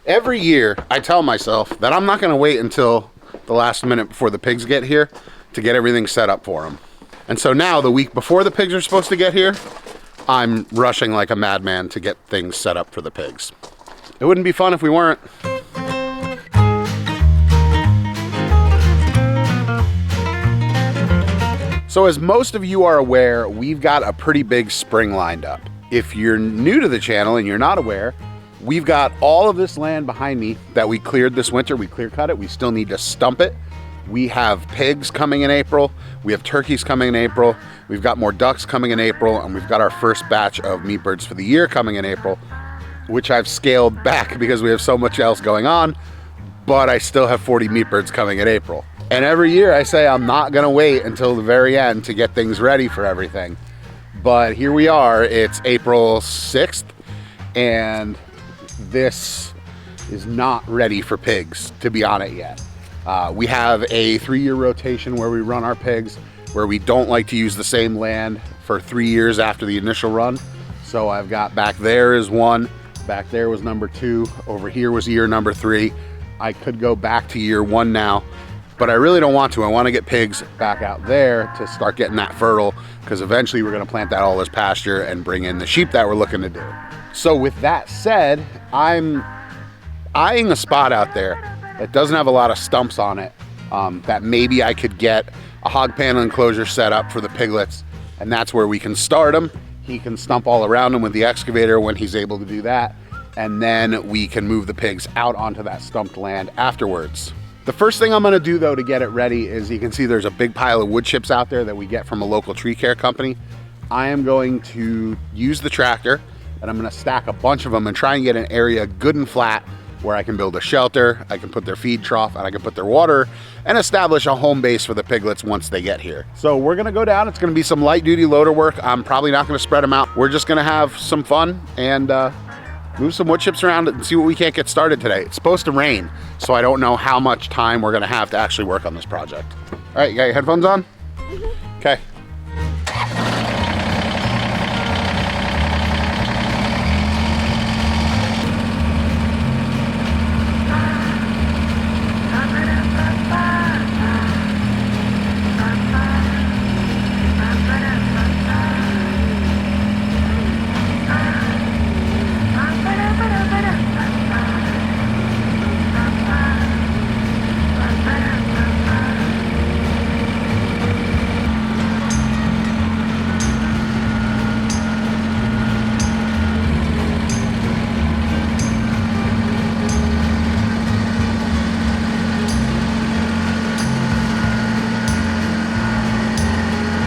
Every year, I tell myself that I'm not going to wait until the last minute before the pigs get here to get everything set up for them. And so now, the week before the pigs are supposed to get here, I'm rushing like a madman to get things set up for the pigs. It wouldn't be fun if we weren't. So as most of you are aware, we've got a pretty big spring lined up. If you're new to the channel and you're not aware, we've got all of this land behind me that we cleared this winter. We clear cut it. We still need to stump it. We have pigs coming in April. We have turkeys coming in April. We've got more ducks coming in April. And we've got our first batch of meat birds for the year coming in April, which I've scaled back because we have so much else going on. But I still have 40 meat birds coming in April. And every year I say I'm not gonna wait until the very end to get things ready for everything. But here we are, it's April 6th, and this is not ready for pigs to be on it yet. We have a 3-year rotation where we run our pigs, where we don't like to use the same land for 3 years after the initial run. So I've got back there is 1, back there was number 2, over here was year number 3. I could go back to year 1 now, but I really don't want to. I want to get pigs back out there to start getting that fertile, because eventually we're going to plant that all as pasture and bring in the sheep that we're looking to do. So with that said, I'm eyeing a spot out there that doesn't have a lot of stumps on it, that maybe I could get a hog panel enclosure set up for the piglets, and that's where we can start them. He can stump all around them with the excavator when he's able to do that, and then we can move the pigs out onto that stumped land afterwards. The first thing I'm gonna do though to get it ready is, you can see there's a big pile of wood chips out there that we get from a local tree care company. I am going to use the tractor and I'm gonna stack a bunch of them and try and get an area good and flat where I can build a shelter, I can put their feed trough, and I can put their water and establish a home base for the piglets once they get here. So we're gonna go down, it's gonna be some light duty loader work. I'm probably not gonna spread them out. We're just gonna have some fun and move some wood chips around and see what we can't get started today. It's supposed to rain, so I don't know how much time we're gonna have to actually work on this project. All right, you got your headphones on? Okay.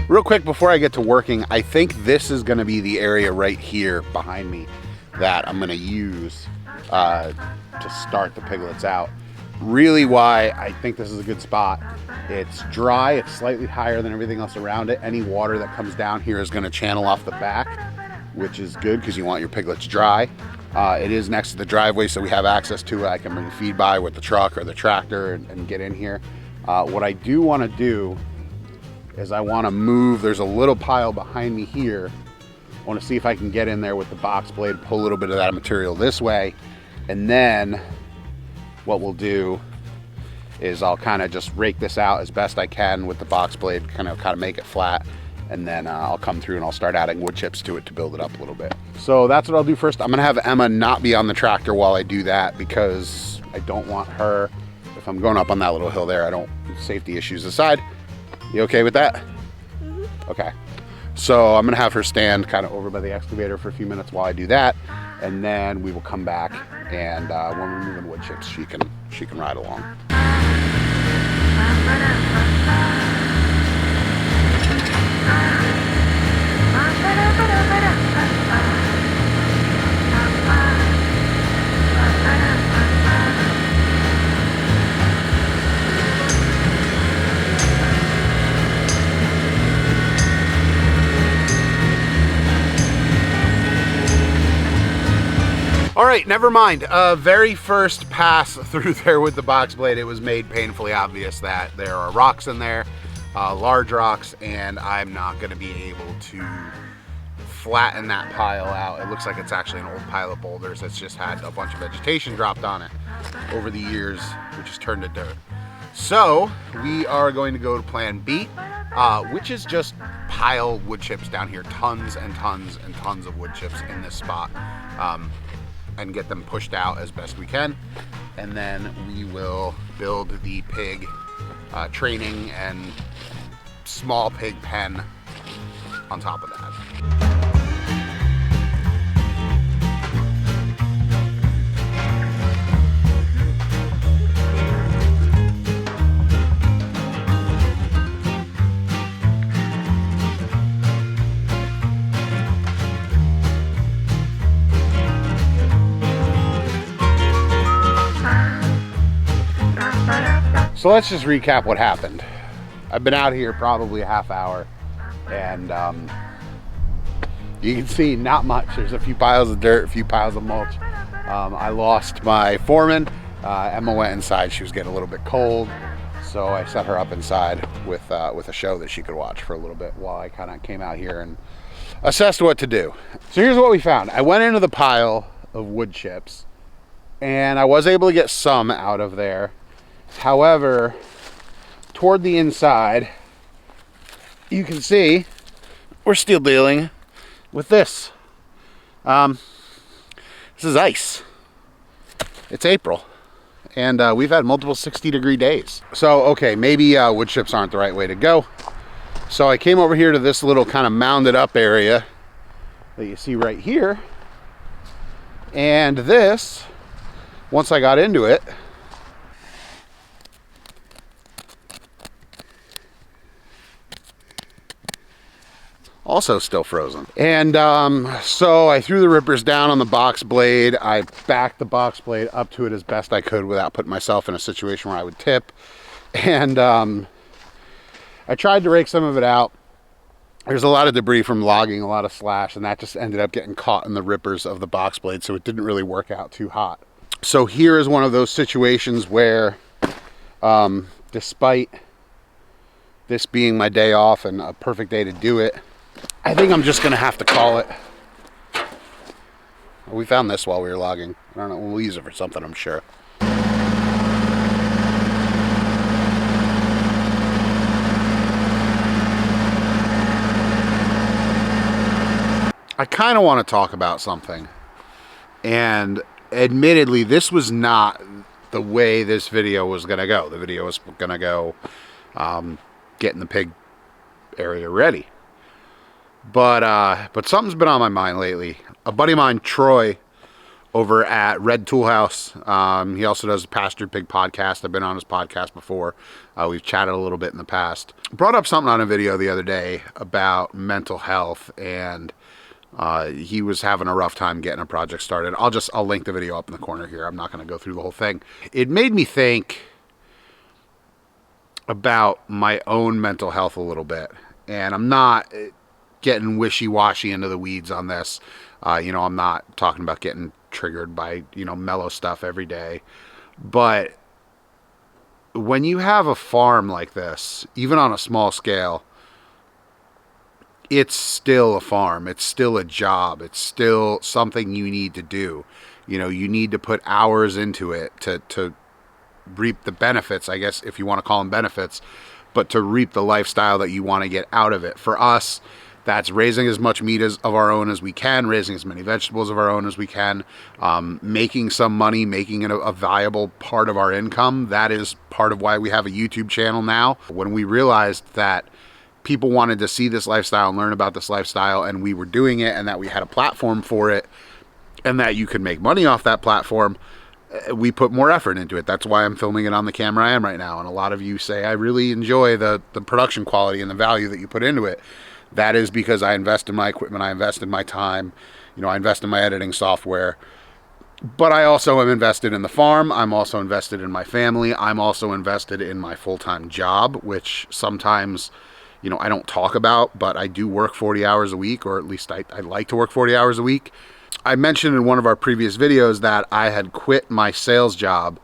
Real quick before I get to working, I think this is gonna be the area right here behind me that I'm gonna use to start the piglets out. Really why I think this is a good spot. It's dry, it's slightly higher than everything else around it. Any water that comes down here is gonna channel off the back, which is good because you want your piglets dry. It is next to the driveway, so we have access to it. I can bring feed by with the truck or the tractor and get in here. What I do wanna do is I want to move, there's a little pile behind me here. I want to see if I can get in there with the box blade, pull a little bit of that material this way, and then what we'll do is I'll kind of just rake this out as best I can with the box blade, kind of make it flat, and then I'll come through and I'll start adding wood chips to it to build it up a little bit. So that's what I'll do first. I'm gonna have Emma not be on the tractor while I do that, because I don't want her, if I'm going up on that little hill there, safety issues aside. You okay with that? Mm-hmm. Okay. So I'm gonna have her stand kind of over by the excavator for a few minutes while I do that, and then we will come back, and when we're moving wood chips, she can ride along. All right, never mind. Very first pass through there with the box blade, it was made painfully obvious that there are rocks in there, large rocks, and I'm not gonna be able to flatten that pile out. It looks like it's actually an old pile of boulders that's just had a bunch of vegetation dropped on it over the years, which has turned to dirt. So we are going to go to plan B, which is just pile wood chips down here, tons and tons and tons of wood chips in this spot, and get them pushed out as best we can. And then we will build the pig training and small pig pen on top of that. So let's just recap what happened. I've been out here probably a half hour, and you can see not much. There's a few piles of dirt, a few piles of mulch. I lost my foreman. Emma went inside. She was getting a little bit cold, so I set her up inside with a show that she could watch for a little bit while I kind of came out here and assessed what to do. So here's what we found. I went into the pile of wood chips, and I was able to get some out of there. However, toward the inside, you can see we're still dealing with this. This is ice. It's April, and we've had multiple 60-degree days. So, okay, maybe wood chips aren't the right way to go. So I came over here to this little kind of mounded up area that you see right here. And this, once I got into it, also still frozen. And so I threw the rippers down on the box blade. I backed the box blade up to it as best I could without putting myself in a situation where I would tip. And I tried to rake some of it out. There's a lot of debris from logging, a lot of slash, and that just ended up getting caught in the rippers of the box blade, so it didn't really work out too hot. So here is one of those situations where, despite this being my day off and a perfect day to do it, I think I'm just gonna have to call it. We found this while we were logging. I don't know, we'll use it for something, I'm sure. I kind of want to talk about something, and admittedly this was not the way this video was gonna go. The video was gonna go getting the pig area ready. But something's been on my mind lately. A buddy of mine, Troy, over at Red Tool House, he also does a Pastured Pig podcast. I've been on his podcast before. We've chatted a little bit in the past. Brought up something on a video the other day about mental health, and he was having a rough time getting a project started. I'll link the video up in the corner here. I'm not going to go through the whole thing. It made me think about my own mental health a little bit, and I'm not getting wishy-washy into the weeds on this. I'm not talking about getting triggered by, mellow stuff every day. But when you have a farm like this, even on a small scale, it's still a farm. It's still a job. It's still something you need to do. You need to put hours into it to reap the benefits, I guess, if you want to call them benefits, but to reap the lifestyle that you want to get out of it. For us, that's raising as much meat of our own as we can, raising as many vegetables of our own as we can, making some money, making it a viable part of our income. That is part of why we have a YouTube channel now. When we realized that people wanted to see this lifestyle and learn about this lifestyle, and we were doing it, and that we had a platform for it, and that you could make money off that platform, we put more effort into it. That's why I'm filming it on the camera I am right now. And a lot of you say, I really enjoy the production quality and the value that you put into it. That is because I invest in my equipment, I invest in my time, I invest in my editing software. But I also am invested in the farm. I'm also invested in my family. I'm also invested in my full-time job, which sometimes, I don't talk about, but I do work 40 hours a week, or at least I like to work 40 hours a week. I mentioned in one of our previous videos that I had quit my sales job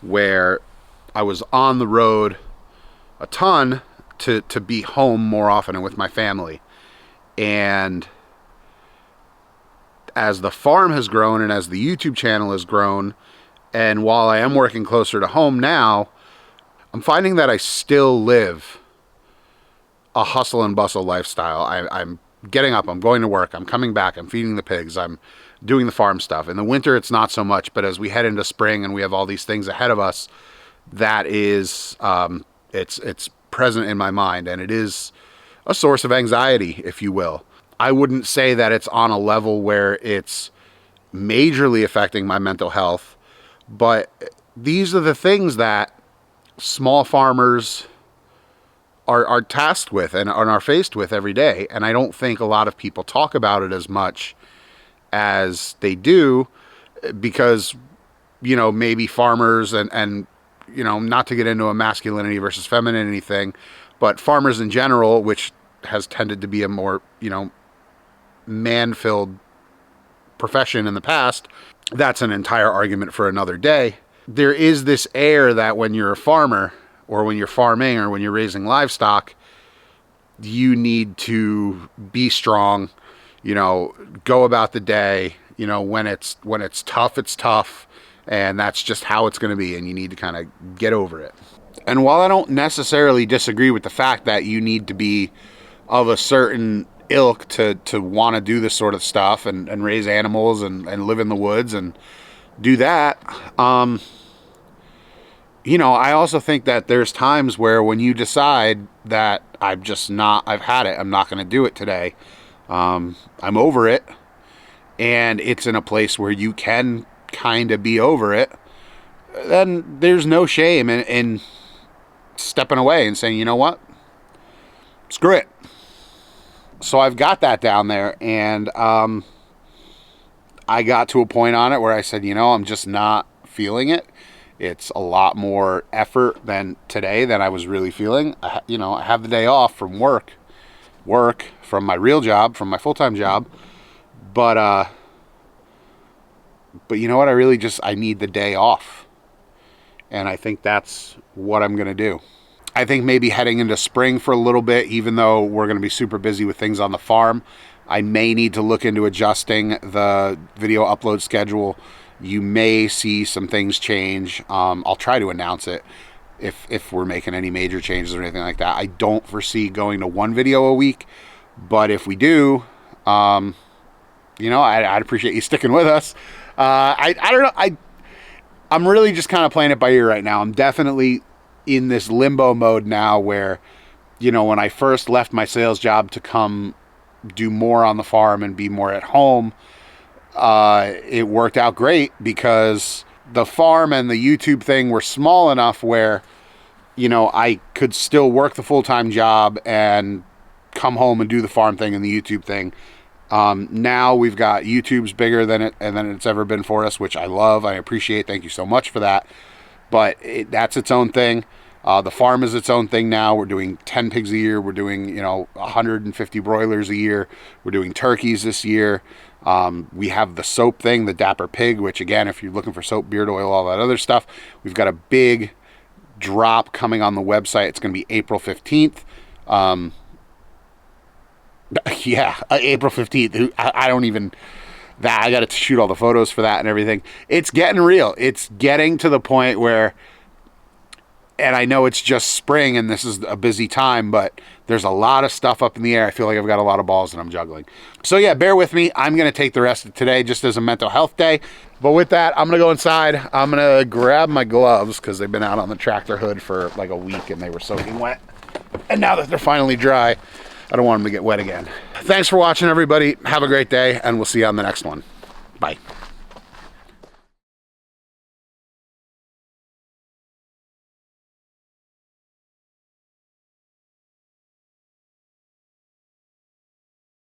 where I was on the road a ton to be home more often and with my family. And as the farm has grown and as the YouTube channel has grown, and while I am working closer to home now, I'm finding that I still live a hustle and bustle lifestyle. I'm getting up, I'm going to work, I'm coming back, I'm feeding the pigs, I'm doing the farm stuff. In the winter, it's not so much, but as we head into spring and we have all these things ahead of us, that is, it's present in my mind, and it is a source of anxiety, if you will. I wouldn't say that it's on a level where it's majorly affecting my mental health, but these are the things that small farmers are tasked with and are faced with every day. And I don't think a lot of people talk about it as much as they do, because, you know, maybe farmers and you know, not to get into a masculinity versus femininity thing, but farmers in general, which has tended to be a more, you know, man-filled profession in the past, that's an entire argument for another day. There is this air that when you're a farmer, or when you're farming, or when you're raising livestock, you need to be strong, you know, go about the day, you know, when it's tough, it's tough, and that's just how it's going to be, and you need to kind of get over it. And while I don't necessarily disagree with the fact that you need to be of a certain ilk to want to do this sort of stuff and raise animals and live in the woods and do that, you know, I also think that there's times where when you decide that I've had it, I'm not going to do it today, I'm over it, and it's in a place where you can kind of be over it, then there's no shame in stepping away and saying, you know what, screw it. So I've got that down there, and I got to a point on it where I said, you know, I'm just not feeling it. It's a lot more effort than today than I was really feeling. You know, I have the day off from work from my real job, from my full-time job, but you know what? I need the day off, and I think that's what I'm gonna do. I think maybe heading into spring for a little bit, even though we're going to be super busy with things on the farm, I may need to look into adjusting the video upload schedule. You may see some things change. I'll try to announce it if we're making any major changes or anything like that. I don't foresee going to one video a week, but if we do, you know, I'd appreciate you sticking with us. I don't know. I'm really just kind of playing it by ear right now. I'm definitely in this limbo mode now where, you know, when I first left my sales job to come do more on the farm and be more at home, it worked out great because the farm and the YouTube thing were small enough where, you know, I could still work the full-time job and come home and do the farm thing and the YouTube thing. Now we've got YouTube's bigger than it's ever been for us, which I love. I appreciate. Thank you so much for that. But that's its own thing. The farm is its own thing now. We're doing 10 pigs a year. We're doing, you know, 150 broilers a year. We're doing turkeys this year. We have the soap thing, the Dapper Pig, which again, if you're looking for soap, beard oil, all that other stuff, we've got a big drop coming on the website. It's going to be April 15th. Yeah, April 15th. I don't even... I got to shoot all the photos for that and everything. It's getting real. It's getting to the point where, and I know it's just spring and this is a busy time, but there's a lot of stuff up in the air. I feel like I've got a lot of balls that I'm juggling. So yeah, bear with me. I'm going to take the rest of today just as a mental health day. But with that, I'm going to go inside. I'm going to grab my gloves because they've been out on the tractor hood for like a week and they were soaking wet. And now that they're finally dry, I don't want them to get wet again. Thanks for watching, everybody. Have a great day, and we'll see you on the next one. Bye.